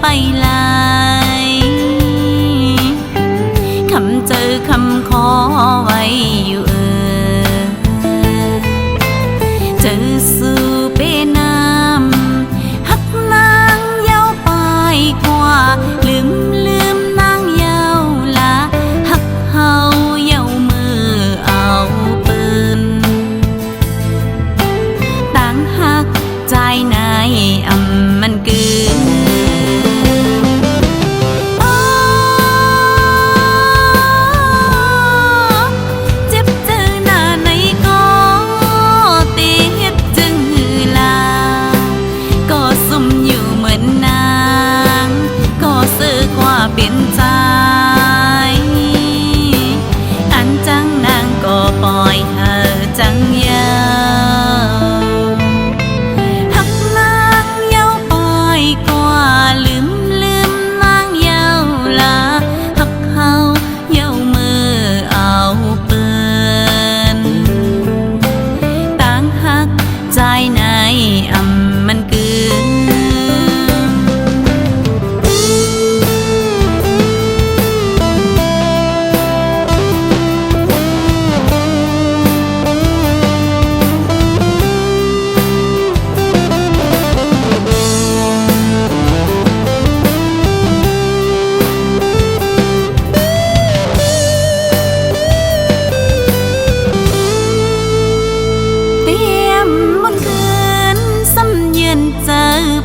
ไปหลายคำเจอคำขอไว้อยู่เจอสู่เป็นน้ำหักนางเย้าไปกว่าลืมนางเย้าละหักเฮาเย้ามือเอาปืนต่างหักใจในมันเกินเป็นใจอันจังนางก็ปล่อยเธอจังยาวหักนางเย้าปล่อยกว่าลืมนางเย้าละหักเฮาเย้ามือเอาปืนต่างหักใจในมันเกิน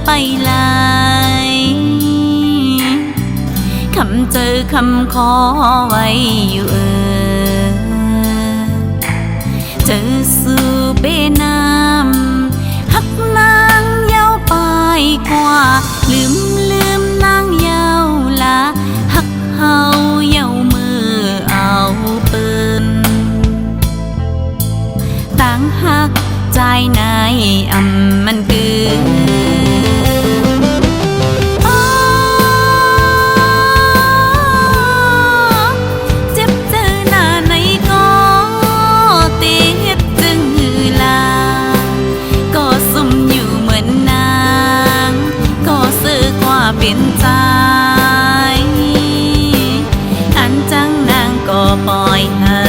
ไปหลายคำเจอคำขอไว้อยู่เจอสู่เป็นน้ำหักนางเย้าไปกว่าลืมนางเย้าละหักเฮาเย้ามือเอาปืนต่างหักใจในมันเกินเป็นใจอันจังนางก็ปล่อยเธอ